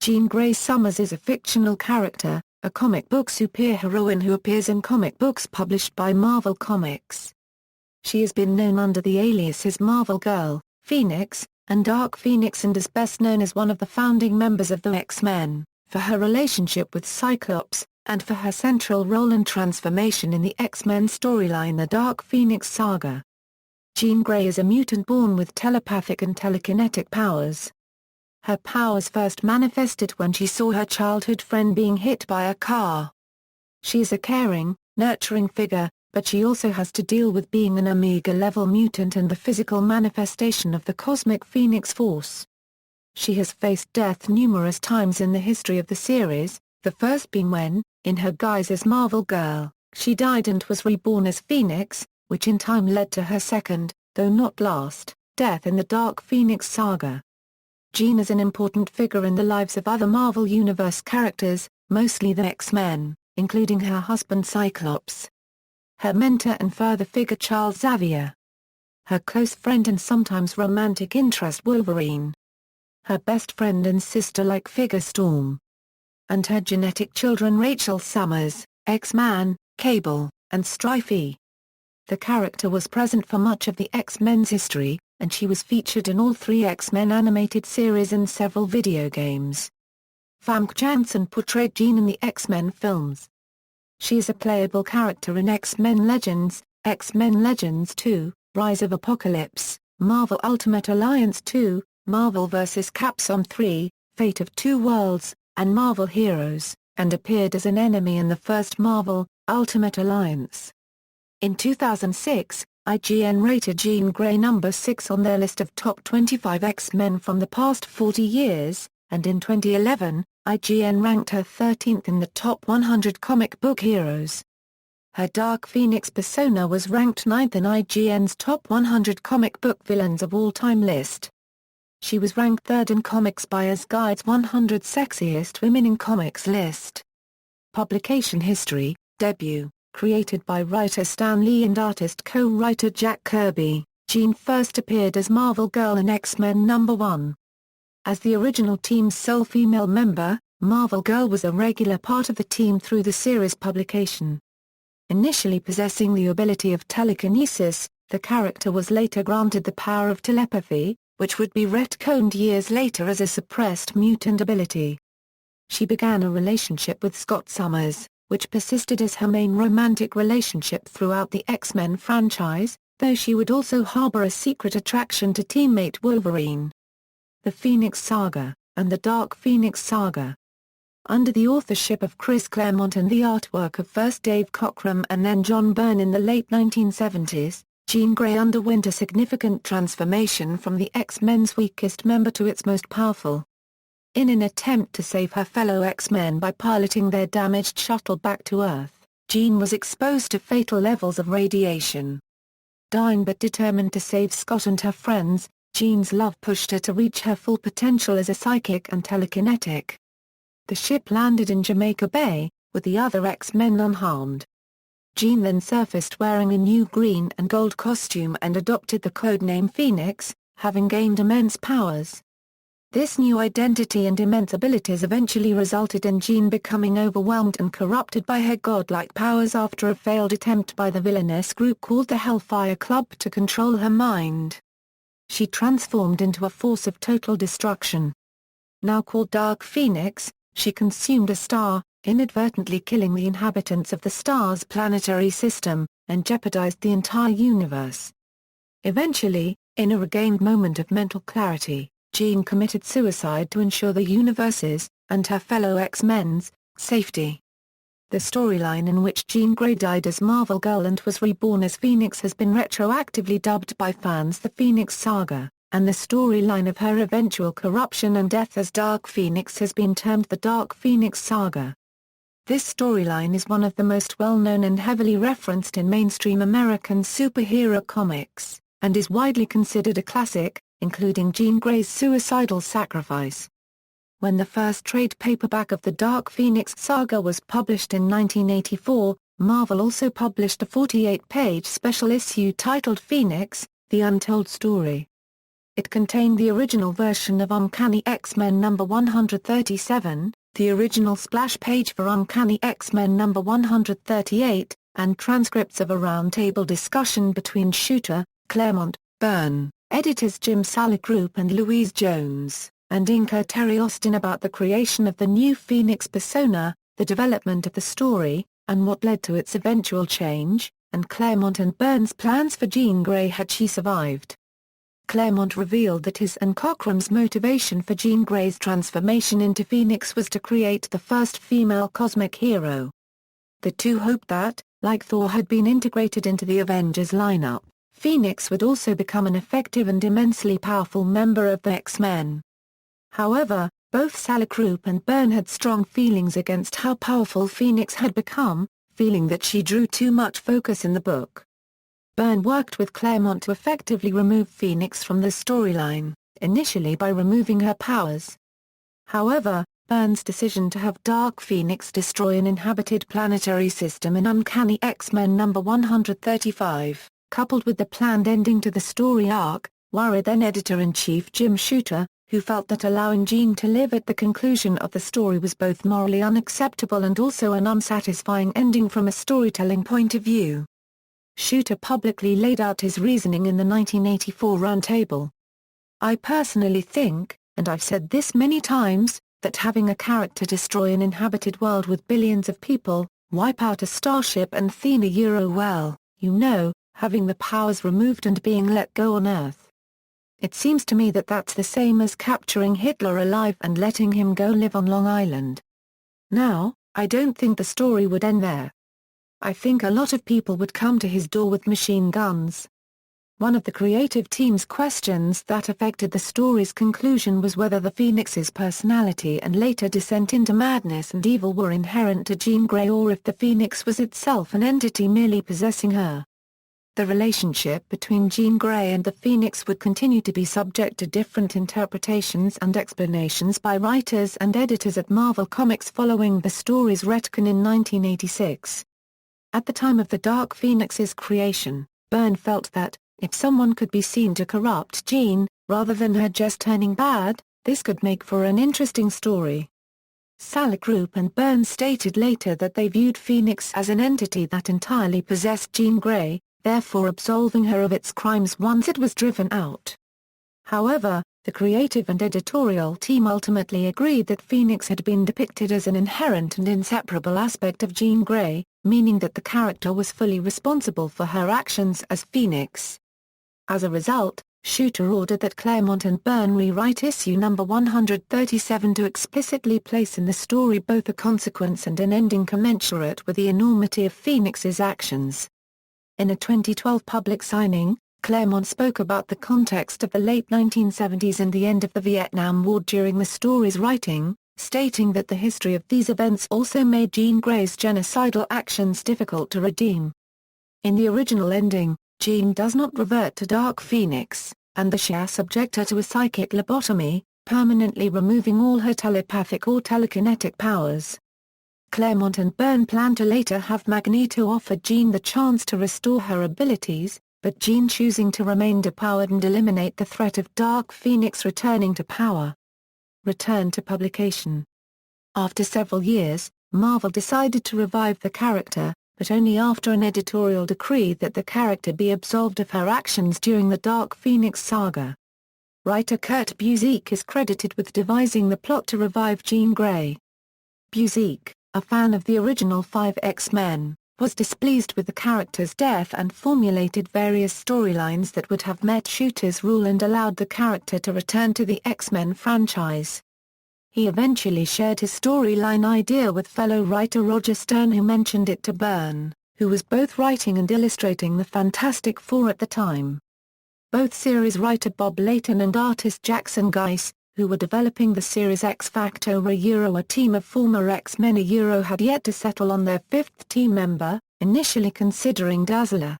Jean Grey Summers is a fictional character, a comic book superheroine who appears in comic books published by Marvel Comics. She has been known under the aliases Marvel Girl, Phoenix, and Dark Phoenix, and is best known as one of the founding members of the X-Men, for her relationship with Cyclops, and for her central role and transformation in the X-Men storyline The Dark Phoenix Saga. Jean Grey is a mutant born with telepathic and telekinetic powers. Her powers first manifested when she saw her childhood friend being hit by a car. She is a caring, nurturing figure, but she also has to deal with being an Omega-level mutant and the physical manifestation of the cosmic Phoenix Force. She has faced death numerous times in the history of the series, the first being when, in her guise as Marvel Girl, she died and was reborn as Phoenix, which in time led to her second, though not last, death in the Dark Phoenix Saga. Jean is an important figure in the lives of other Marvel Universe characters, mostly the X-Men, including her husband Cyclops, her mentor and father figure Charles Xavier, her close friend and sometimes romantic interest Wolverine, her best friend and sister-like figure Storm, and her genetic children Rachel Summers, X-Man, Cable, and Strifey. The character was present for much of the X-Men's history, and she was featured in all 3 X-Men animated series and several video games. Famke Janssen portrayed Jean in the X-Men films. She is a playable character in X-Men Legends, X-Men Legends 2, Rise of Apocalypse, Marvel Ultimate Alliance 2, Marvel vs. Capcom 3, Fate of Two Worlds, and Marvel Heroes, and appeared as an enemy in the first Marvel, Ultimate Alliance. In 2006, IGN rated Jean Grey number 6 on their list of top 25 X-Men from the past 40 years, and in 2011, IGN ranked her 13th in the top 100 comic book heroes. Her Dark Phoenix persona was ranked 9th in IGN's top 100 comic book villains of all time list. She was ranked 3rd in Comics Buyer's Guide's 100 Sexiest Women in Comics list. Publication history, debut. Created by writer Stan Lee and artist co-writer Jack Kirby, Jean first appeared as Marvel Girl in X-Men number 1. As the original team's sole female member, Marvel Girl was a regular part of the team through the series publication. Initially possessing the ability of telekinesis, the character was later granted the power of telepathy, which would be retconned years later as a suppressed mutant ability. She began a relationship with Scott Summers, which persisted as her main romantic relationship throughout the X-Men franchise, though she would also harbor a secret attraction to teammate Wolverine. The Phoenix Saga, and the Dark Phoenix Saga. Under the authorship of Chris Claremont and the artwork of first Dave Cockrum and then John Byrne in the late 1970s, Jean Grey underwent a significant transformation from the X-Men's weakest member to its most powerful. In an attempt to save her fellow X-Men by piloting their damaged shuttle back to Earth, Jean was exposed to fatal levels of radiation. Dying but determined to save Scott and her friends, Jean's love pushed her to reach her full potential as a psychic and telekinetic. The ship landed in Jamaica Bay, with the other X-Men unharmed. Jean then surfaced wearing a new green and gold costume and adopted the codename Phoenix, having gained immense powers. This new identity and immense abilities eventually resulted in Jean becoming overwhelmed and corrupted by her godlike powers after a failed attempt by the villainous group called the Hellfire Club to control her mind. She transformed into a force of total destruction. Now called Dark Phoenix, she consumed a star, inadvertently killing the inhabitants of the star's planetary system, and jeopardized the entire universe. Eventually, in a regained moment of mental clarity, Jean committed suicide to ensure the universe's, and her fellow X-Men's, safety. The storyline in which Jean Grey died as Marvel Girl and was reborn as Phoenix has been retroactively dubbed by fans the Phoenix Saga, and the storyline of her eventual corruption and death as Dark Phoenix has been termed the Dark Phoenix Saga. This storyline is one of the most well-known and heavily referenced in mainstream American superhero comics, and is widely considered a classic, including Jean Grey's suicidal sacrifice. When the first trade paperback of the Dark Phoenix Saga was published in 1984, Marvel also published a 48-page special issue titled Phoenix, The Untold Story. It contained the original version of Uncanny X-Men number 137, the original splash page for Uncanny X-Men number 138, and transcripts of a roundtable discussion between Shooter, Claremont, Byrne, editors Jim Salicrup and Louise Jones, and inker Terry Austin about the creation of the new Phoenix persona, the development of the story, and what led to its eventual change, and Claremont and Byrne's plans for Jean Grey had she survived. Claremont revealed that his and Cochrum's motivation for Jean Grey's transformation into Phoenix was to create the first female cosmic hero. The two hoped that, like Thor had been integrated into the Avengers lineup, Phoenix would also become an effective and immensely powerful member of the X-Men. However, both Salicrup and Byrne had strong feelings against how powerful Phoenix had become, feeling that she drew too much focus in the book. Byrne worked with Claremont to effectively remove Phoenix from the storyline, initially by removing her powers. However, Byrne's decision to have Dark Phoenix destroy an inhabited planetary system in Uncanny X-Men number 135, coupled with the planned ending to the story arc, worried then-editor-in-chief Jim Shooter, who felt that allowing Jean to live at the conclusion of the story was both morally unacceptable and also an unsatisfying ending from a storytelling point of view. Shooter publicly laid out his reasoning in the 1984 roundtable. "I personally think, and I've said this many times, that having a character destroy an inhabited world with billions of people, wipe out a starship and thin a having the powers removed and being let go on Earth. It seems to me that that's the same as capturing Hitler alive and letting him go live on Long Island. Now, I don't think the story would end there. I think a lot of people would come to his door with machine guns." One of the creative team's questions that affected the story's conclusion was whether the Phoenix's personality and later descent into madness and evil were inherent to Jean Grey or if the Phoenix was itself an entity merely possessing her. The relationship between Jean Grey and the Phoenix would continue to be subject to different interpretations and explanations by writers and editors at Marvel Comics following the story's retcon in 1986. At the time of the Dark Phoenix's creation, Byrne felt that, if someone could be seen to corrupt Jean, rather than her just turning bad, this could make for an interesting story. Salicrup and Byrne stated later that they viewed Phoenix as an entity that entirely possessed Jean Grey, therefore absolving her of its crimes once it was driven out. However, the creative and editorial team ultimately agreed that Phoenix had been depicted as an inherent and inseparable aspect of Jean Grey, meaning that the character was fully responsible for her actions as Phoenix. As a result, Shooter ordered that Claremont and Byrne rewrite issue number 137 to explicitly place in the story both a consequence and an ending commensurate with the enormity of Phoenix's actions. In a 2012 public signing, Claremont spoke about the context of the late 1970s and the end of the Vietnam War during the story's writing, stating that the history of these events also made Jean Grey's genocidal actions difficult to redeem. In the original ending, Jean does not revert to Dark Phoenix, and the Shah subject her to a psychic lobotomy, permanently removing all her telepathic or telekinetic powers. Claremont and Byrne planned to later have Magneto offer Jean the chance to restore her abilities, but Jean choosing to remain depowered and eliminate the threat of Dark Phoenix returning to power. Return to publication. After several years, Marvel decided to revive the character, but only after an editorial decree that the character be absolved of her actions during the Dark Phoenix Saga. Writer Kurt Busiek is credited with devising the plot to revive Jean Grey. Busiek, a fan of the original 5 X-Men, was displeased with the character's death and formulated various storylines that would have met Shooter's rule and allowed the character to return to the X-Men franchise. He eventually shared his storyline idea with fellow writer Roger Stern, who mentioned it to Byrne, who was both writing and illustrating the Fantastic Four at the time. Both series writer Bob Layton and artist Jackson Guise, who were developing the series XFactor, a team of former X-Men had yet to settle on their 5th team member, initially considering Dazzler.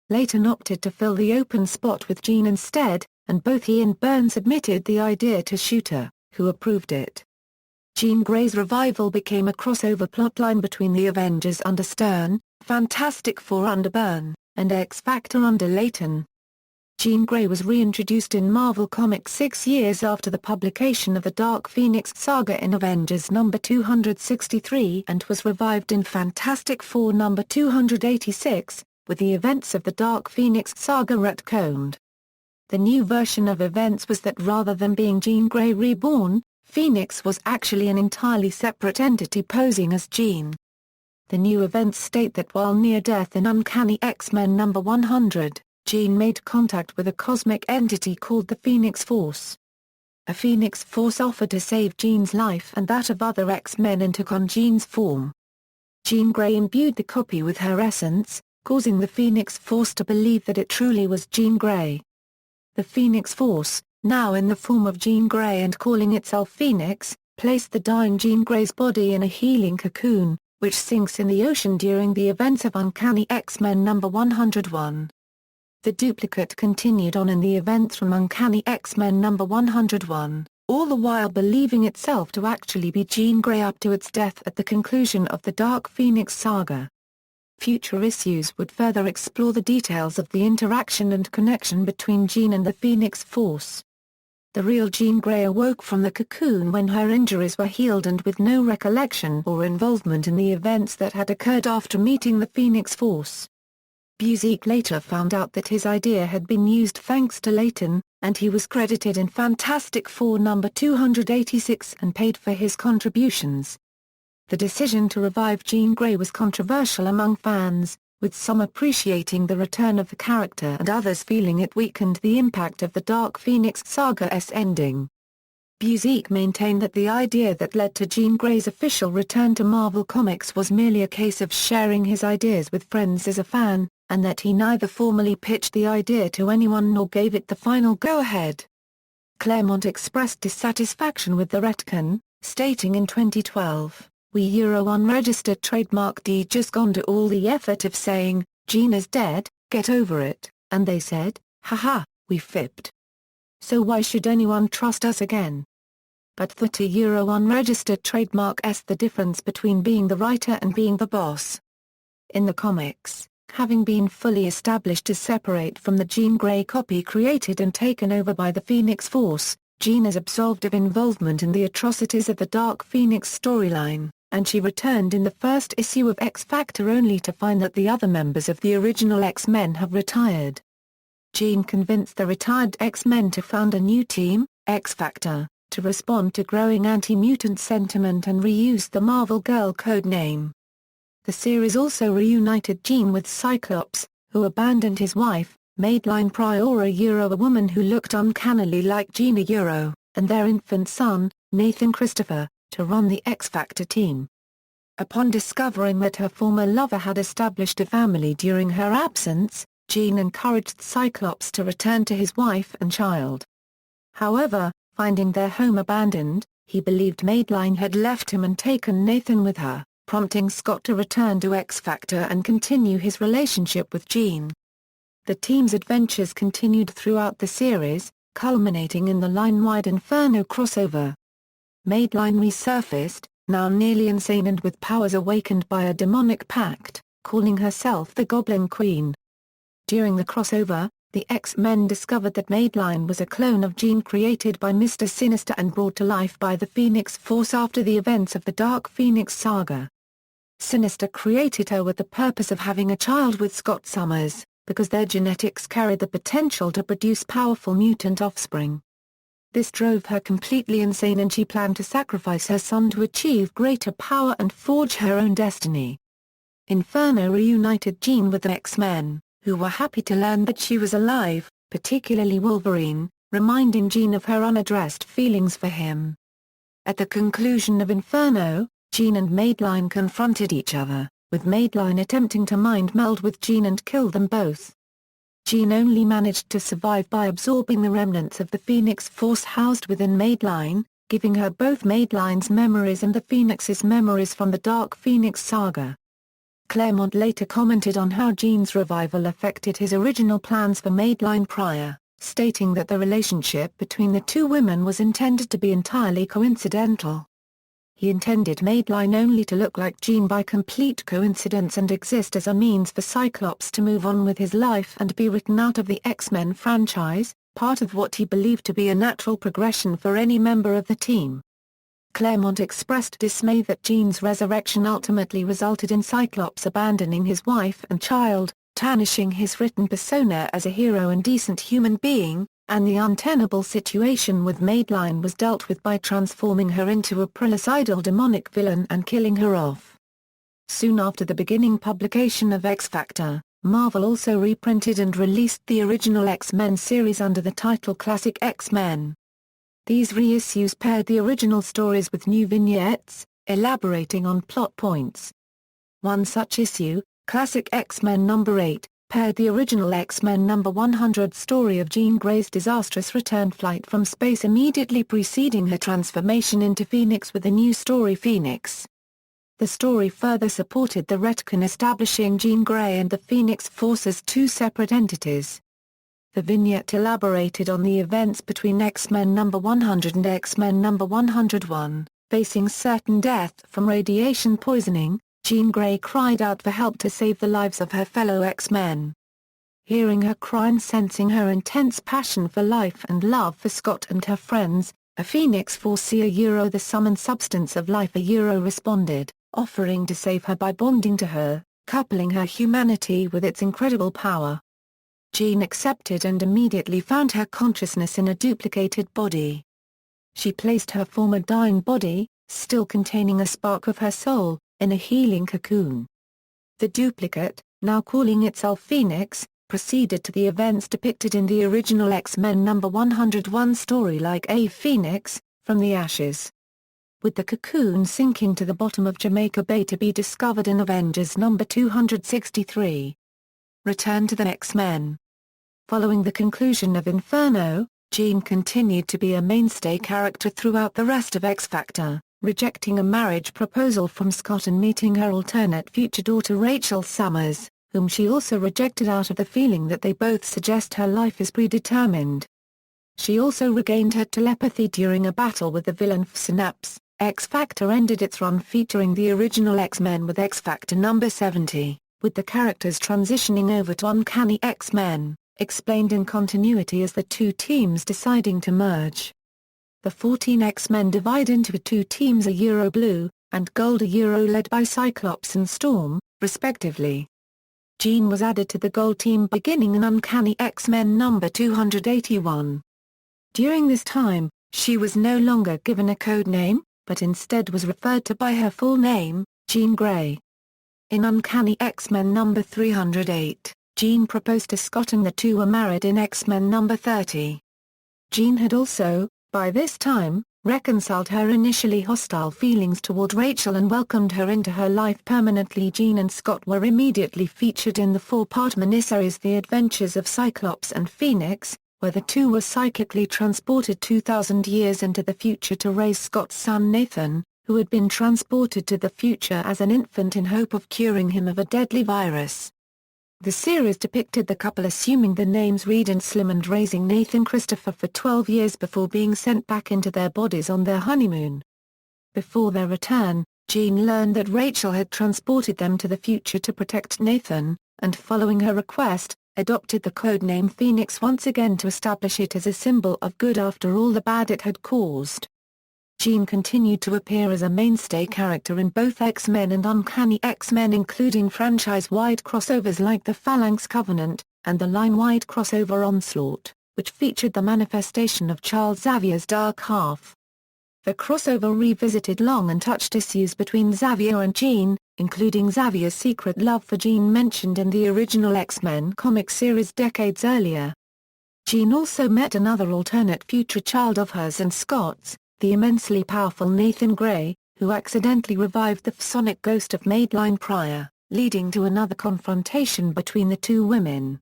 Layton opted to fill the open spot with Jean instead, and both he and Byrne submitted the idea to Shooter, who approved it. Jean Grey's revival became a crossover plotline between the Avengers under Stern, Fantastic Four under Byrne, and X-Factor under Layton. Jean Grey was reintroduced in Marvel Comics 6 years after the publication of the Dark Phoenix Saga in Avengers number 263 and was revived in Fantastic Four number 286, with the events of the Dark Phoenix Saga retconned. The new version of events was that rather than being Jean Grey reborn, Phoenix was actually an entirely separate entity posing as Jean. The new events state that while near death in Uncanny XMen number 100, Jean made contact with a cosmic entity called the Phoenix Force. A Phoenix Force offered to save Jean's life and that of other X-Men and took on Jean's form. Jean Grey imbued the copy with her essence, causing the Phoenix Force to believe that it truly was Jean Grey. The Phoenix Force, now in the form of Jean Grey and calling itself Phoenix, placed the dying Jean Grey's body in a healing cocoon, which sinks in the ocean during the events of Uncanny X-Men number 101. The duplicate continued on in the events from Uncanny X-Men number 101, all the while believing itself to actually be Jean Grey up to its death at the conclusion of the Dark Phoenix Saga. Future issues would further explore the details of the interaction and connection between Jean and the Phoenix Force. The real Jean Grey awoke from the cocoon when her injuries were healed and with no recollection or involvement in the events that had occurred after meeting the Phoenix Force. Busiek later found out that his idea had been used thanks to Layton, and he was credited in Fantastic Four number 286 and paid for his contributions. The decision to revive Jean Grey was controversial among fans, with some appreciating the return of the character and others feeling it weakened the impact of the Dark Phoenix Saga's ending. Busiek maintained that the idea that led to Jean Grey's official return to Marvel Comics was merely a case of sharing his ideas with friends as a fan, and that he neither formally pitched the idea to anyone nor gave it the final go-ahead. Claremont expressed dissatisfaction with the retcon, stating in 2012, "We unregistered trademark D just gone to all the effort of saying, Jean is dead, get over it, and they said, haha, we fibbed. So why should anyone trust us again?" But the unregistered trademark is the difference between being the writer and being the boss. In the comics, having been fully established as separate from the Jean Grey copy created and taken over by the Phoenix Force, Jean is absolved of involvement in the atrocities of the Dark Phoenix storyline, and she returned in the first issue of XFactor only to find that the other members of the original X-Men have retired. Jean convinced the retired X-Men to found a new team, XFactor, to respond to growing anti-mutant sentiment and reused the Marvel Girl code name. The series also reunited Jean with Cyclops, who abandoned his wife, Madeline Pryor, a woman who looked uncannily like Jean, and their infant son, Nathan Christopher, to run the X-Factor team. Upon discovering that her former lover had established a family during her absence, Jean encouraged Cyclops to return to his wife and child. However, finding their home abandoned, he believed Madeline had left him and taken Nathan with her, prompting Scott to return to X-Factor and continue his relationship with Jean. The team's adventures continued throughout the series, culminating in the line-wide Inferno crossover. Madeline resurfaced, now nearly insane and with powers awakened by a demonic pact, calling herself the Goblin Queen. During the crossover, the X-Men discovered that Madeline was a clone of Jean created by Mr. Sinister and brought to life by the Phoenix Force after the events of the Dark Phoenix Saga. Sinister created her with the purpose of having a child with Scott Summers, because their genetics carried the potential to produce powerful mutant offspring. This drove her completely insane and she planned to sacrifice her son to achieve greater power and forge her own destiny. Inferno reunited Jean with the X-Men, who were happy to learn that she was alive, particularly Wolverine, reminding Jean of her unaddressed feelings for him. At the conclusion of Inferno, Jean and Madeline confronted each other, with Madeline attempting to mind meld with Jean and kill them both. Jean only managed to survive by absorbing the remnants of the Phoenix Force housed within Madeline, giving her both Madeline's memories and the Phoenix's memories from the Dark Phoenix Saga. Claremont later commented on how Jean's revival affected his original plans for Madeline Pryor, stating that the relationship between the two women was intended to be entirely coincidental. He intended Madeline only to look like Jean by complete coincidence and exist as a means for Cyclops to move on with his life and be written out of the X-Men franchise, part of what he believed to be a natural progression for any member of the team. Claremont expressed dismay that Jean's resurrection ultimately resulted in Cyclops abandoning his wife and child, tarnishing his written persona as a hero and decent human being, and the untenable situation with Madeline was dealt with by transforming her into a prolicidal demonic villain and killing her off. Soon after the beginning publication of XFactor, Marvel also reprinted and released the original X-Men series under the title Classic X-Men. These reissues paired the original stories with new vignettes, elaborating on plot points. One such issue, Classic X-Men number 8, paired the original X-Men number 100 story of Jean Grey's disastrous return flight from space immediately preceding her transformation into Phoenix with the new story Phoenix. The story further supported the retcon establishing Jean Grey and the Phoenix Force as two separate entities. The vignette elaborated on the events between X-Men number 100 and X-Men number 101, facing certain death from radiation poisoning. Jean Grey cried out for help to save the lives of her fellow X-Men. Hearing her cry and sensing her intense passion for life and love for Scott and her friends, a Phoenix Force the sum and substance of life responded, offering to save her by bonding to her, coupling her humanity with its incredible power. Jean accepted and immediately found her consciousness in a duplicated body. She placed her former dying body, still containing a spark of her soul, in a healing cocoon. The duplicate, now calling itself Phoenix, proceeded to the events depicted in the original X-Men number 101 story like a Phoenix, from the ashes. With the cocoon sinking to the bottom of Jamaica Bay to be discovered in Avengers number 263. Return to the X-Men. Following the conclusion of Inferno, Jean continued to be a mainstay character throughout the rest of X-Factor, rejecting a marriage proposal from Scott and meeting her alternate future daughter Rachel Summers, whom she also rejected out of the feeling that they both suggest her life is predetermined. She also regained her telepathy during a battle with the villain Synapse. X-Factor ended its run featuring the original X-Men with X-Factor number 70, with the characters transitioning over to Uncanny XMen, explained in continuity as the two teams deciding to merge. The 14 X-Men divide into two teams blue and gold led by Cyclops and Storm, respectively. Jean was added to the gold team beginning in Uncanny X-Men number 281. During this time, she was no longer given a code name, but instead was referred to by her full name, Jean Grey. In Uncanny X-Men number 308, Jean proposed to Scott and the two were married in X-Men number 30. Jean had also, by this time, reconciled her initially hostile feelings toward Rachel and welcomed her into her life permanently. Jean and Scott were immediately featured in the four-part miniseries The Adventures of Cyclops and Phoenix, where the two were psychically transported 2,000 years into the future to raise Scott's son Nathan, who had been transported to the future as an infant in hope of curing him of a deadly virus. The series depicted the couple assuming the names Reed and Slim and raising Nathan Christopher for 12 years before being sent back into their bodies on their honeymoon. Before their return, Jean learned that Rachel had transported them to the future to protect Nathan, and following her request, adopted the codename Phoenix once again to establish it as a symbol of good after all the bad it had caused. Jean continued to appear as a mainstay character in both X-Men and Uncanny X-Men, including franchise-wide crossovers like the Phalanx Covenant, and the line-wide crossover Onslaught, which featured the manifestation of Charles Xavier's Dark Half. The crossover revisited long untouched issues between Xavier and Jean, including Xavier's secret love for Jean mentioned in the original X-Men comic series decades earlier. Jean also met another alternate future child of hers and Scott's, the immensely powerful Nathan Grey, who accidentally revived the sonic ghost of Madeline Pryor, leading to another confrontation between the two women.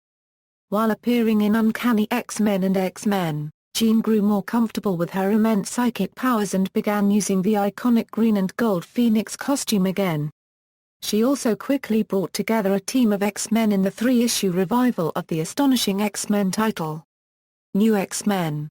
While appearing in Uncanny X-Men and X-Men, Jean grew more comfortable with her immense psychic powers and began using the iconic green and gold Phoenix costume again. She also quickly brought together a team of X-Men in the three-issue revival of the Astonishing X-Men title. New X-Men.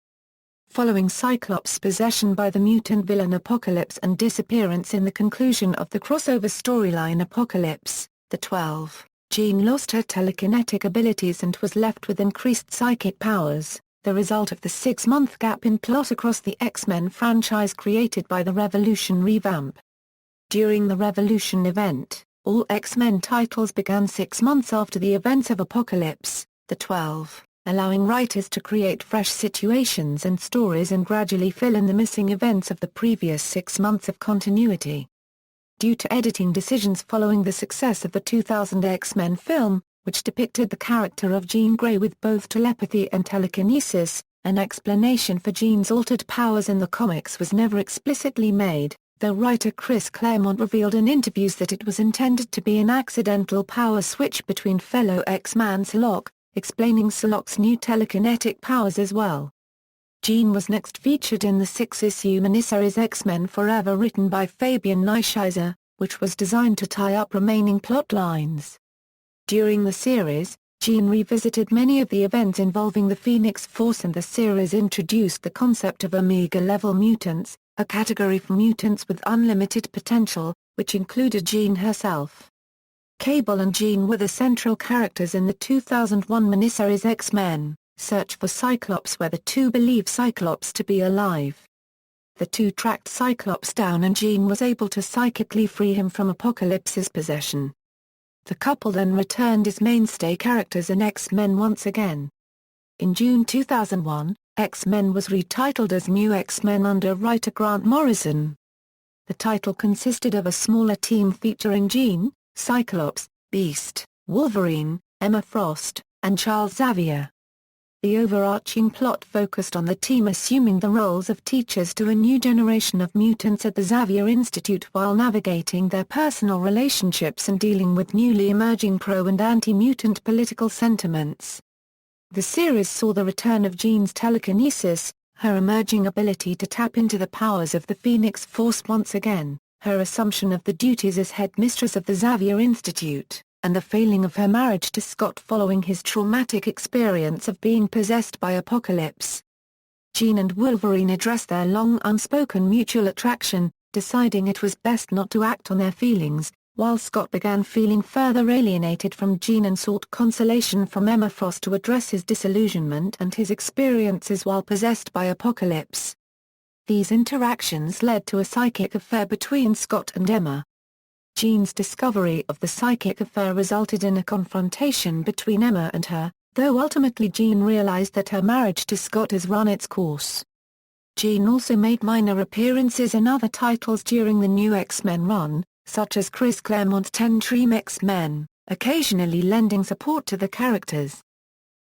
following Cyclops' possession by the mutant villain Apocalypse and disappearance in the conclusion of the crossover storyline Apocalypse, the 12, Jean lost her telekinetic abilities and was left with increased psychic powers, the result of the 6-month gap in plot across the X-Men franchise created by the Revolution revamp. During the Revolution event, all X-Men titles began 6 months after the events of Apocalypse, the 12, allowing writers to create fresh situations and stories and gradually fill in the missing events of the previous 6 months of continuity. Due to editing decisions following the success of the 2000 X-Men film, which depicted the character of Jean Grey with both telepathy and telekinesis, an explanation for Jean's altered powers in the comics was never explicitly made, though writer Chris Claremont revealed in interviews that it was intended to be an accidental power switch between fellow X-Man Psylocke, explaining Psylocke's new telekinetic powers as well. Jean was next featured in the 6-issue miniseries X-Men Forever written by Fabian Nicieza, which was designed to tie up remaining plot lines. During the series, Jean revisited many of the events involving the Phoenix Force, and the series introduced the concept of Omega-level mutants, a category for mutants with unlimited potential, which included Jean herself. Cable and Jean were the central characters in the 2001 miniseries X-Men, Search for Cyclops, where the two believe Cyclops to be alive. The two tracked Cyclops down and Jean was able to psychically free him from Apocalypse's possession. The couple then returned as mainstay characters in X-Men once again. In June 2001, X-Men was retitled as New X-Men under writer Grant Morrison. The title consisted of a smaller team featuring Jean, Cyclops, Beast, Wolverine, Emma Frost, and Charles Xavier. The overarching plot focused on the team assuming the roles of teachers to a new generation of mutants at the Xavier Institute while navigating their personal relationships and dealing with newly emerging pro- and anti-mutant political sentiments. The series saw the return of Jean's telekinesis, her emerging ability to tap into the powers of the Phoenix Force once again, her assumption of the duties as headmistress of the Xavier Institute, and the failing of her marriage to Scott following his traumatic experience of being possessed by Apocalypse. Jean and Wolverine addressed their long unspoken mutual attraction, deciding it was best not to act on their feelings, while Scott began feeling further alienated from Jean and sought consolation from Emma Frost to address his disillusionment and his experiences while possessed by Apocalypse. These interactions led to a psychic affair between Scott and Emma. Jean's discovery of the psychic affair resulted in a confrontation between Emma and her, though ultimately Jean realized that her marriage to Scott has run its course. Jean also made minor appearances in other titles during the New X-Men run, such as Chris Claremont's 10 Dream X-Men, occasionally lending support to the characters.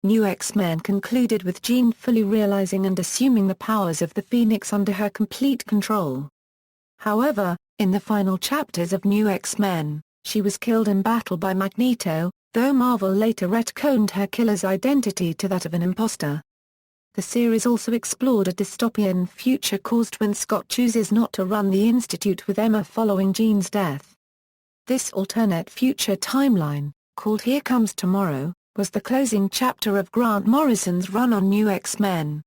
New X-Men concluded with Jean fully realizing and assuming the powers of the Phoenix under her complete control. However, in the final chapters of New X-Men, she was killed in battle by Magneto, though Marvel later retconned her killer's identity to that of an imposter. The series also explored a dystopian future caused when Scott chooses not to run the Institute with Emma following Jean's death. This alternate future timeline, called Here Comes Tomorrow, was the closing chapter of Grant Morrison's run on New X-Men.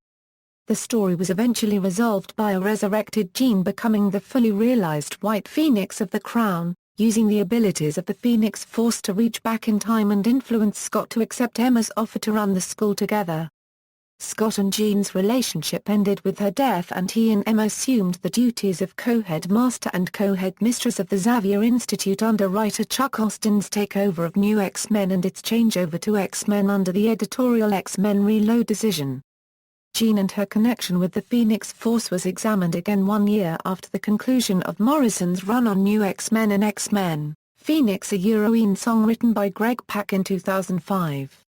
The story was eventually resolved by a resurrected Jean becoming the fully realized White Phoenix of the Crown, using the abilities of the Phoenix Force to reach back in time and influence Scott to accept Emma's offer to run the school together. Scott and Jean's relationship ended with her death, and he and Emma assumed the duties of co-headmaster and co-headmistress of the Xavier Institute under writer Chuck Austin's takeover of New X-Men and its changeover to X-Men under the editorial X-Men Reload decision. Jean and her connection with the Phoenix Force was examined again 1 year after the conclusion of Morrison's run on New X-Men and X-Men, Phoenix, a Euroine song written by Greg Pak in 2005.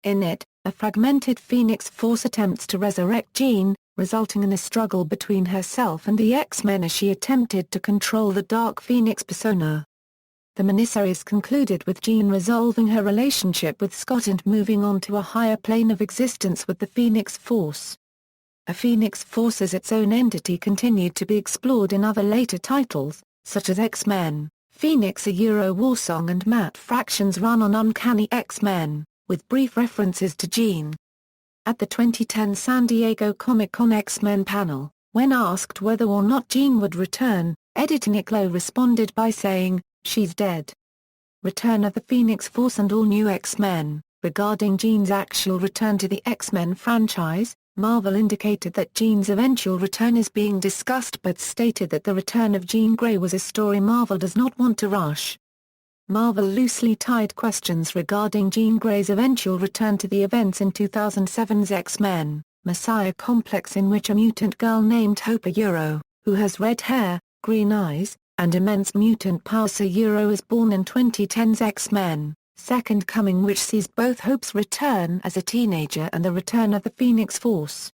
In it, a fragmented Phoenix Force attempts to resurrect Jean, resulting in a struggle between herself and the X-Men as she attempted to control the Dark Phoenix persona. The miniseries concluded with Jean resolving her relationship with Scott and moving on to a higher plane of existence with the Phoenix Force. A Phoenix Force as its own entity continued to be explored in other later titles, such as X-Men, Phoenix, a Euro war song, and Matt Fraction's run on Uncanny X-Men, with brief references to Jean. At the 2010 San Diego Comic-Con X-Men panel, when asked whether or not Jean would return, editor Nick Lowe responded by saying, "She's dead." Return of the Phoenix Force and all new X-Men. Regarding Jean's actual return to the X-Men franchise, Marvel indicated that Jean's eventual return is being discussed but stated that the return of Jean Grey was a story Marvel does not want to rush. Marvel loosely tied questions regarding Jean Grey's eventual return to the events in 2007's X-Men, Messiah Complex, in which a mutant girl named Hope who has red hair, green eyes, and immense mutant powers is born in 2010's X-Men, Second Coming, which sees both Hope's return as a teenager and the return of the Phoenix Force.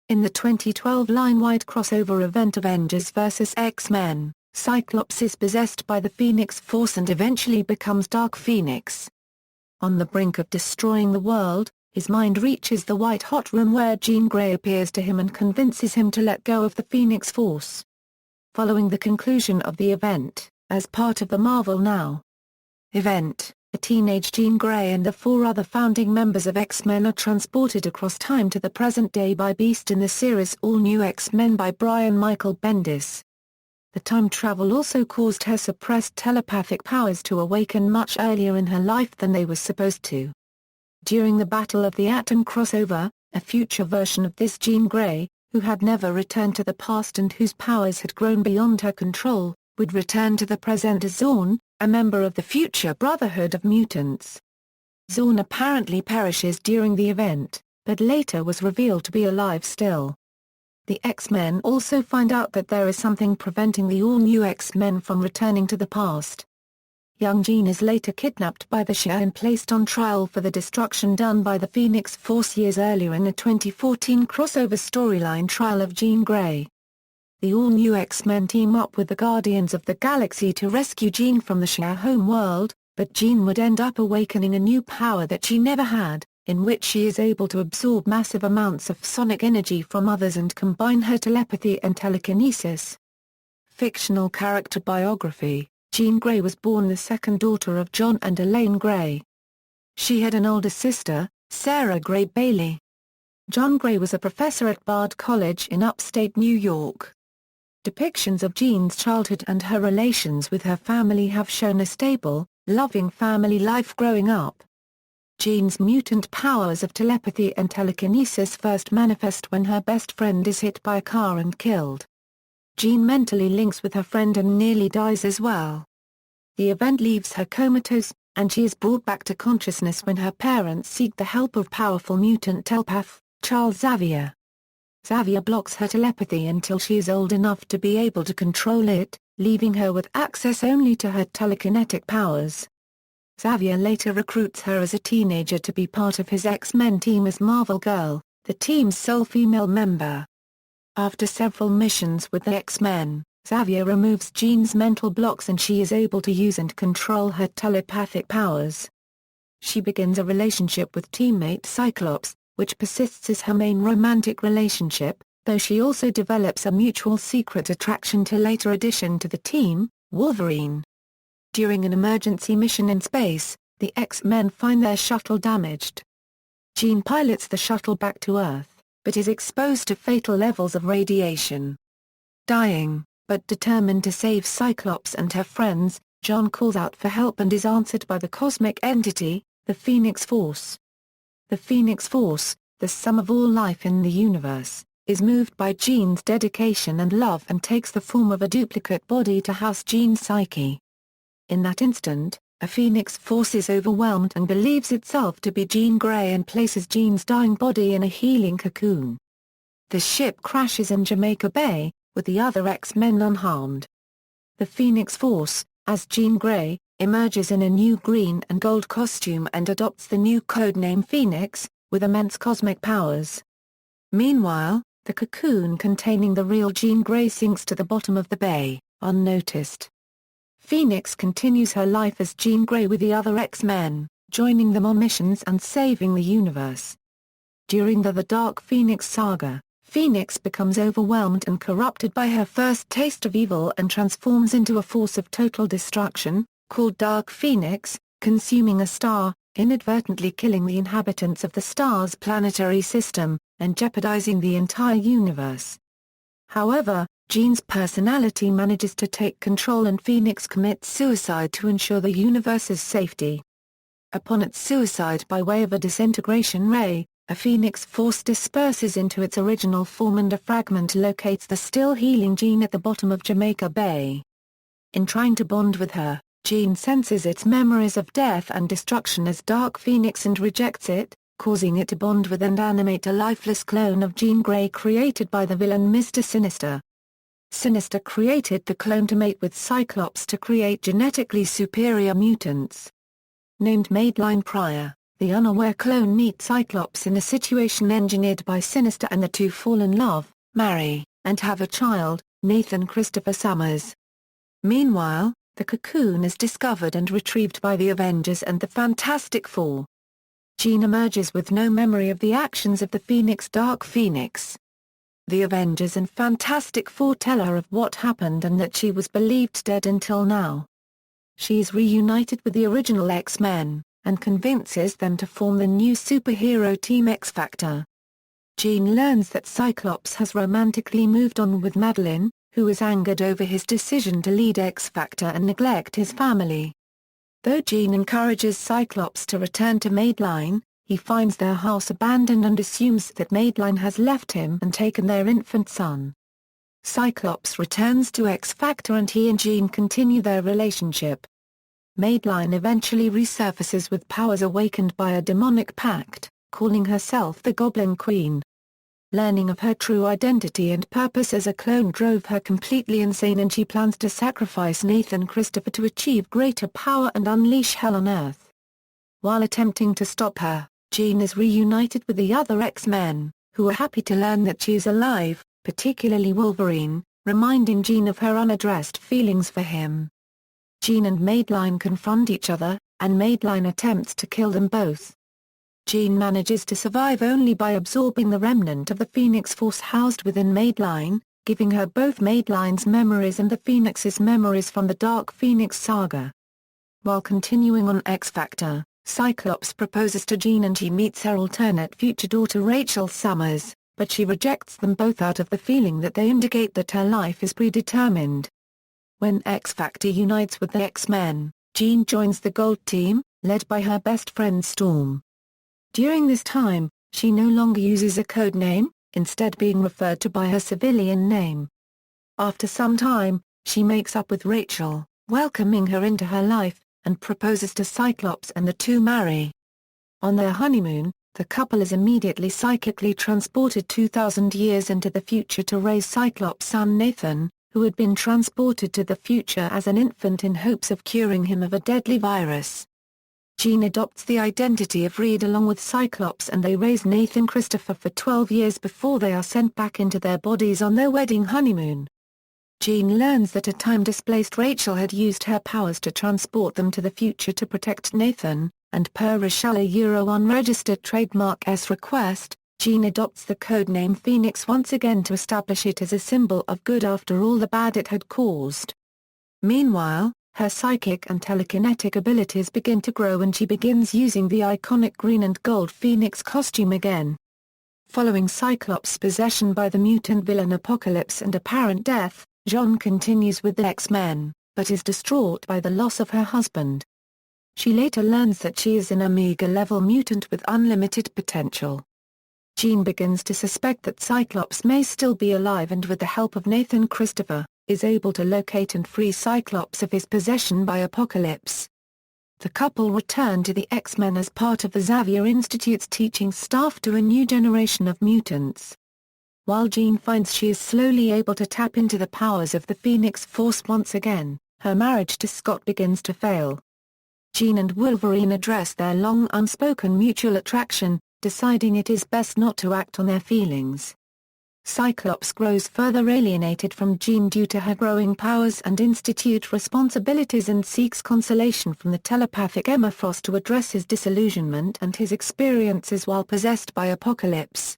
In the 2012 line-wide crossover event Avengers vs. X-Men, Cyclops is possessed by the Phoenix Force and eventually becomes Dark Phoenix. On the brink of destroying the world, his mind reaches the white-hot room where Jean Grey appears to him and convinces him to let go of the Phoenix Force. Following the conclusion of the event, as part of the Marvel Now event, a teenage Jean Grey and the 4 other founding members of X-Men are transported across time to the present day by Beast in the series All New X-Men by Brian Michael Bendis. The time travel also caused her suppressed telepathic powers to awaken much earlier in her life than they were supposed to. During the Battle of the Atom crossover, a future version of this Jean Grey, who had never returned to the past and whose powers had grown beyond her control, would return to the present as Zorn, a member of the future Brotherhood of Mutants. Zorn apparently perishes during the event, but later was revealed to be alive still. The X-Men also find out that there is something preventing the all-new X-Men from returning to the past. Young Jean is later kidnapped by the Shi'ar and placed on trial for the destruction done by the Phoenix Force years earlier in a 2014 crossover storyline Trial of Jean Grey. The all-new X-Men team up with the Guardians of the Galaxy to rescue Jean from the Shi'ar home world, but Jean would end up awakening a new power that she never had, in which she is able to absorb massive amounts of sonic energy from others and combine her telepathy and telekinesis. Fictional character biography: Jean Grey was born the second daughter of John and Elaine Grey. She had an older sister, Sarah Grey Bailey. John Grey was a professor at Bard College in upstate New York. Depictions of Jean's childhood and her relations with her family have shown a stable, loving family life growing up. Jean's mutant powers of telepathy and telekinesis first manifest when her best friend is hit by a car and killed. Jean mentally links with her friend and nearly dies as well. The event leaves her comatose, and she is brought back to consciousness when her parents seek the help of powerful mutant telepath, Charles Xavier. Xavier blocks her telepathy until she is old enough to be able to control it, leaving her with access only to her telekinetic powers. Xavier later recruits her as a teenager to be part of his X-Men team as Marvel Girl, the team's sole female member. After several missions with the X-Men, Xavier removes Jean's mental blocks and she is able to use and control her telepathic powers. She begins a relationship with teammate Cyclops, which persists as her main romantic relationship, though she also develops a mutual secret attraction to later addition to the team, Wolverine. During an emergency mission in space, the X-Men find their shuttle damaged. Jean pilots the shuttle back to Earth, but is exposed to fatal levels of radiation. Dying, but determined to save Cyclops and her friends, John calls out for help and is answered by the cosmic entity, the Phoenix Force. The Phoenix Force, the sum of all life in the universe, is moved by Jean's dedication and love and takes the form of a duplicate body to house Jean's psyche. In that instant, a Phoenix Force is overwhelmed and believes itself to be Jean Grey and places Jean's dying body in a healing cocoon. The ship crashes in Jamaica Bay, with the other X-Men unharmed. The Phoenix Force, as Jean Grey, emerges in a new green and gold costume and adopts the new codename Phoenix, with immense cosmic powers. Meanwhile, the cocoon containing the real Jean Grey sinks to the bottom of the bay, unnoticed. Phoenix continues her life as Jean Grey with the other X-Men, joining them on missions and saving the universe. During the Dark Phoenix Saga, Phoenix becomes overwhelmed and corrupted by her first taste of evil and transforms into a force of total destruction, called Dark Phoenix, consuming a star, inadvertently killing the inhabitants of the star's planetary system, and jeopardizing the entire universe. However, Jean's personality manages to take control and Phoenix commits suicide to ensure the universe's safety. Upon its suicide by way of a disintegration ray, a Phoenix force disperses into its original form and a fragment locates the still healing Jean at the bottom of Jamaica Bay. In trying to bond with her, Jean senses its memories of death and destruction as Dark Phoenix and rejects it, causing it to bond with and animate a lifeless clone of Jean Grey created by the villain Mr. Sinister. Sinister created the clone to mate with Cyclops to create genetically superior mutants. Named Madeline Pryor, the unaware clone meets Cyclops in a situation engineered by Sinister and the two fall in love, marry, and have a child, Nathan Christopher Summers. Meanwhile, the cocoon is discovered and retrieved by the Avengers and the Fantastic Four. Jean emerges with no memory of the actions of the Phoenix Dark Phoenix. The Avengers and Fantastic Four tell her of what happened and that she was believed dead until now. She is reunited with the original X-Men, and convinces them to form the new superhero team XFactor. Jean learns that Cyclops has romantically moved on with Madeline, who is angered over his decision to lead XFactor and neglect his family. Though Jean encourages Cyclops to return to Madeline, he finds their house abandoned and assumes that Madeline has left him and taken their infant son. Cyclops returns to XFactor and he and Jean continue their relationship. Madeline eventually resurfaces with powers awakened by a demonic pact, calling herself the Goblin Queen. Learning of her true identity and purpose as a clone drove her completely insane and she plans to sacrifice Nathan Christopher to achieve greater power and unleash hell on Earth. While attempting to stop her, Jean is reunited with the other X-Men, who are happy to learn that she is alive, particularly Wolverine, reminding Jean of her unaddressed feelings for him. Jean and Madeline confront each other, and Madeline attempts to kill them both. Jean manages to survive only by absorbing the remnant of the Phoenix Force housed within Madeline, giving her both Madeline's memories and the Phoenix's memories from the Dark Phoenix Saga. While continuing on XFactor, Cyclops proposes to Jean and she meets her alternate future daughter Rachel Summers, but she rejects them both out of the feeling that they indicate that her life is predetermined. When XFactor unites with the X-Men, Jean joins the Gold Team, led by her best friend Storm. During this time, she no longer uses a code name, instead being referred to by her civilian name. After some time, she makes up with Rachel, welcoming her into her life, and proposes to Cyclops and the two marry. On their honeymoon, the couple is immediately psychically transported 2,000 years into the future to raise Cyclops' son Nathan, who had been transported to the future as an infant in hopes of curing him of a deadly virus. Jean adopts the identity of Reed along with Cyclops and they raise Nathan Christopher for 12 years before they are sent back into their bodies on their wedding honeymoon. Jean learns that a time-displaced Rachel had used her powers to transport them to the future to protect Nathan, and per Rachel unregistered trademark's request, Jean adopts the codename Phoenix once again to establish it as a symbol of good after all the bad it had caused. Meanwhile, her psychic and telekinetic abilities begin to grow and she begins using the iconic green and gold Phoenix costume again. Following Cyclops' possession by the mutant villain Apocalypse and apparent death, Jean continues with the X-Men, but is distraught by the loss of her husband. She later learns that she is an Omega-level mutant with unlimited potential. Jean begins to suspect that Cyclops may still be alive and with the help of Nathan Christopher, is able to locate and free Cyclops of his possession by Apocalypse. The couple return to the X-Men as part of the Xavier Institute's teaching staff to a new generation of mutants. While Jean finds she is slowly able to tap into the powers of the Phoenix Force once again, her marriage to Scott begins to fail. Jean and Wolverine address their long unspoken mutual attraction, deciding it is best not to act on their feelings. Cyclops grows further alienated from Jean due to her growing powers and institute responsibilities and seeks consolation from the telepathic Emma Frost to address his disillusionment and his experiences while possessed by Apocalypse.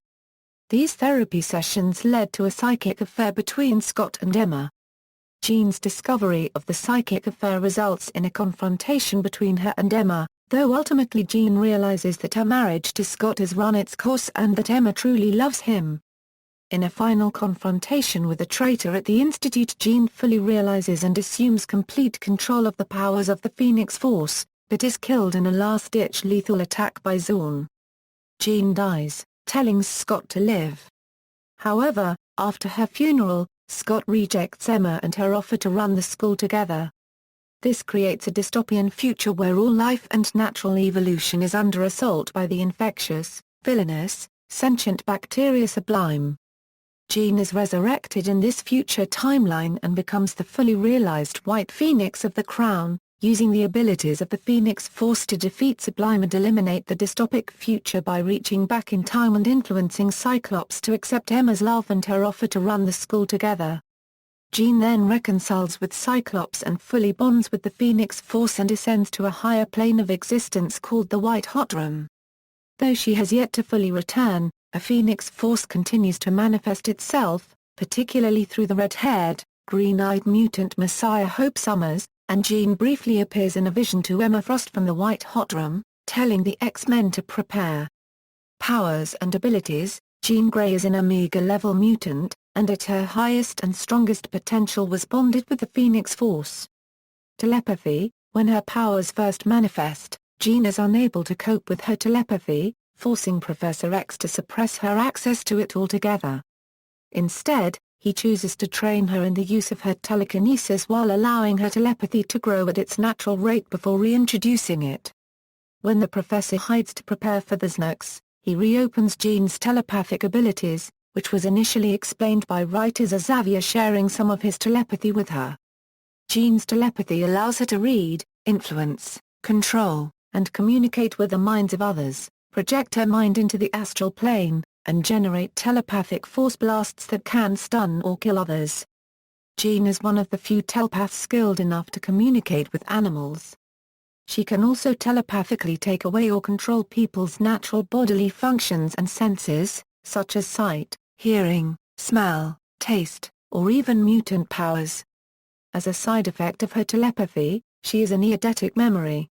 These therapy sessions led to a psychic affair between Scott and Emma. Jean's discovery of the psychic affair results in a confrontation between her and Emma, though ultimately Jean realizes that her marriage to Scott has run its course and that Emma truly loves him. In a final confrontation with the traitor at the Institute, Jean fully realizes and assumes complete control of the powers of the Phoenix Force, but is killed in a last-ditch lethal attack by Zorn. Jean dies, telling Scott to live. However, after her funeral, Scott rejects Emma and her offer to run the school together. This creates a dystopian future where all life and natural evolution is under assault by the infectious, villainous, sentient bacteria Sublime. Jean is resurrected in this future timeline and becomes the fully realized White Phoenix of the Crown, using the abilities of the Phoenix Force to defeat Sublime and eliminate the dystopic future by reaching back in time and influencing Cyclops to accept Emma's love and her offer to run the school together. Jean then reconciles with Cyclops and fully bonds with the Phoenix Force and ascends to a higher plane of existence called the White Hot Room. Though she has yet to fully return, a Phoenix Force continues to manifest itself, particularly through the red-haired, green-eyed mutant Messiah Hope Summers, and Jean briefly appears in a vision to Emma Frost from the White Hot Room, telling the X-Men to prepare. Powers and abilities: Jean Grey is an Omega-level mutant, and at her highest and strongest potential was bonded with the Phoenix Force. Telepathy: when her powers first manifest, Jean is unable to cope with her telepathy, forcing Professor X to suppress her access to it altogether. Instead, he chooses to train her in the use of her telekinesis while allowing her telepathy to grow at its natural rate before reintroducing it. When the professor hides to prepare for the Snooks, he reopens Jean's telepathic abilities, which was initially explained by writers as Xavier sharing some of his telepathy with her. Jean's telepathy allows her to read, influence, control, and communicate with the minds of others, project her mind into the astral plane, and generate telepathic force blasts that can stun or kill others. Jean is one of the few telepaths skilled enough to communicate with animals. She can also telepathically take away or control people's natural bodily functions and senses, such as sight, hearing, smell, taste, or even mutant powers. As a side effect of her telepathy, she is an eidetic memory.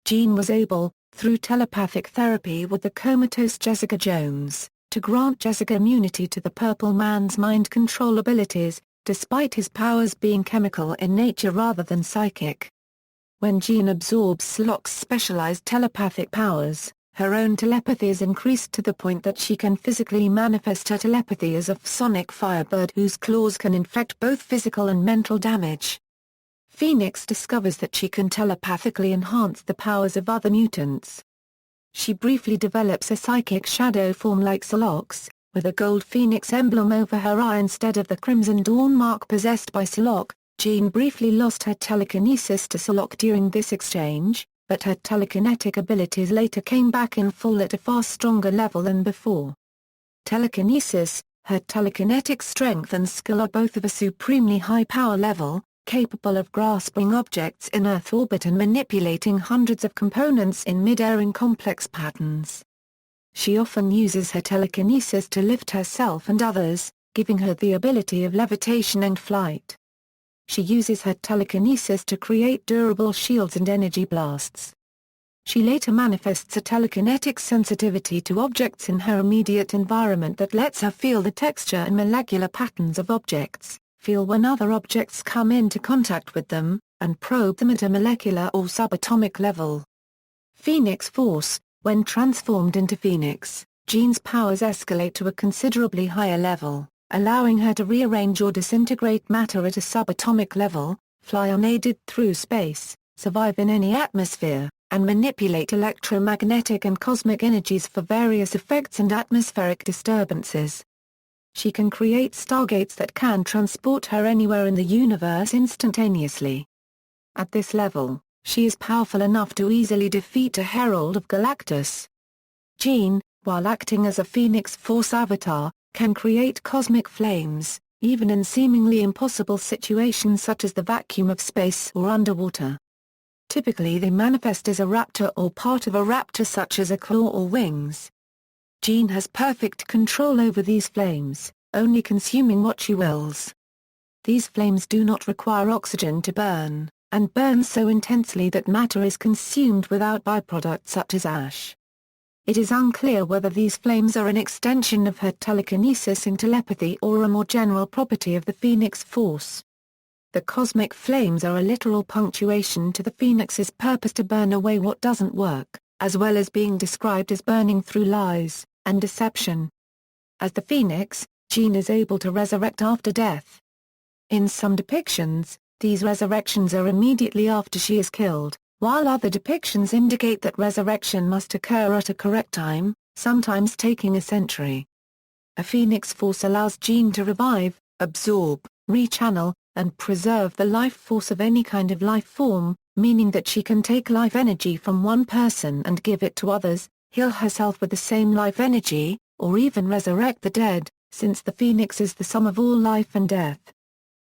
Jean was able, through telepathic therapy with the comatose Jessica Jones, to grant Jessica immunity to the Purple Man's mind control abilities, despite his powers being chemical in nature rather than psychic. When Jean absorbs Slock's specialized telepathic powers, her own telepathy is increased to the point that she can physically manifest her telepathy as a sonic firebird whose claws can inflict both physical and mental damage. Phoenix discovers that she can telepathically enhance the powers of other mutants. She briefly develops a psychic shadow form like Slock's, with a gold phoenix emblem over her eye instead of the Crimson Dawn mark possessed by Slock. Jean briefly lost her telekinesis to Slock during this exchange, but her telekinetic abilities later came back in full at a far stronger level than before. Telekinesis: her telekinetic strength and skill are both of a supremely high power level, capable of grasping objects in Earth orbit and manipulating hundreds of components in mid-air in complex patterns. She often uses her telekinesis to lift herself and others, giving her the ability of levitation and flight. She uses her telekinesis to create durable shields and energy blasts. She later manifests a telekinetic sensitivity to objects in her immediate environment that lets her feel the texture and molecular patterns of objects, feel when other objects come into contact with them, and probe them at a molecular or subatomic level. Phoenix Force: when transformed into Phoenix, Jean's powers escalate to a considerably higher level, allowing her to rearrange or disintegrate matter at a subatomic level, fly unaided through space, survive in any atmosphere, and manipulate electromagnetic and cosmic energies for various effects and atmospheric disturbances. She can create stargates that can transport her anywhere in the universe instantaneously. At this level, she is powerful enough to easily defeat a Herald of Galactus. Jean, while acting as a Phoenix Force avatar, can create cosmic flames, even in seemingly impossible situations such as the vacuum of space or underwater. Typically they manifest as a raptor or part of a raptor such as a claw or wings. Jean has perfect control over these flames, only consuming what she wills. These flames do not require oxygen to burn, and burns so intensely that matter is consumed without byproducts such as ash. It is unclear whether these flames are an extension of her telekinesis and telepathy or a more general property of the Phoenix Force. The cosmic flames are a literal punctuation to the Phoenix's purpose to burn away what doesn't work, as well as being described as burning through lies and deception. As the Phoenix, Jean is able to resurrect after death. In some depictions, these resurrections are immediately after she is killed, while other depictions indicate that resurrection must occur at a correct time, sometimes taking a century. A Phoenix Force allows Jean to revive, absorb, rechannel, and preserve the life force of any kind of life form, meaning that she can take life energy from one person and give it to others, heal herself with the same life energy, or even resurrect the dead, since the Phoenix is the sum of all life and death.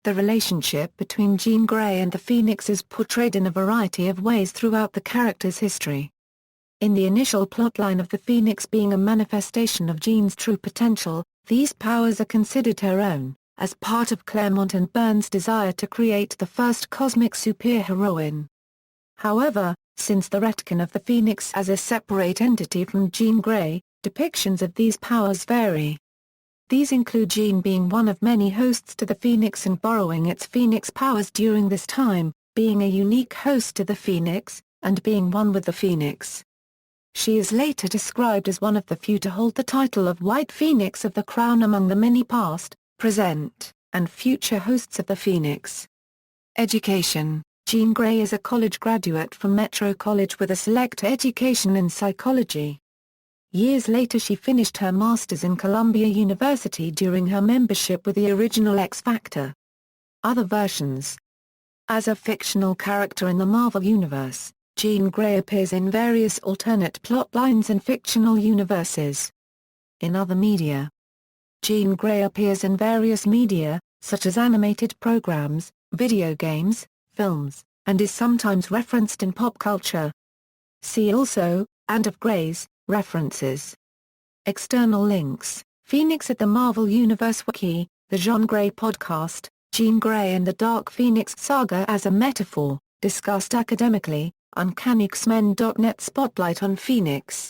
The relationship between Jean Grey and the Phoenix is portrayed in a variety of ways throughout the character's history. In the initial plotline of the Phoenix being a manifestation of Jean's true potential, these powers are considered her own, as part of Claremont and Byrne's desire to create the first cosmic superheroine. However, since the retcon of the Phoenix as a separate entity from Jean Grey, depictions of these powers vary. These include Jean being one of many hosts to the Phoenix and borrowing its Phoenix powers during this time, being a unique host to the Phoenix, and being one with the Phoenix. She is later described as one of the few to hold the title of White Phoenix of the Crown among the many past, present, and future hosts of the Phoenix. Education: Jean Grey is a college graduate from Metro College with a select education in psychology. Years later she finished her master's in Columbia University during her membership with the original XFactor. Other versions: as a fictional character in the Marvel Universe, Jean Grey appears in various alternate plotlines and fictional universes. In other media, Jean Grey appears in various media, such as animated programs, video games, films, and is sometimes referenced in pop culture. See also, and of Grey's, references. External links: Phoenix at the Marvel Universe Wiki, the Jean Grey podcast, Jean Grey and the Dark Phoenix Saga as a metaphor, discussed academically, Uncanny XMen.net Spotlight on Phoenix.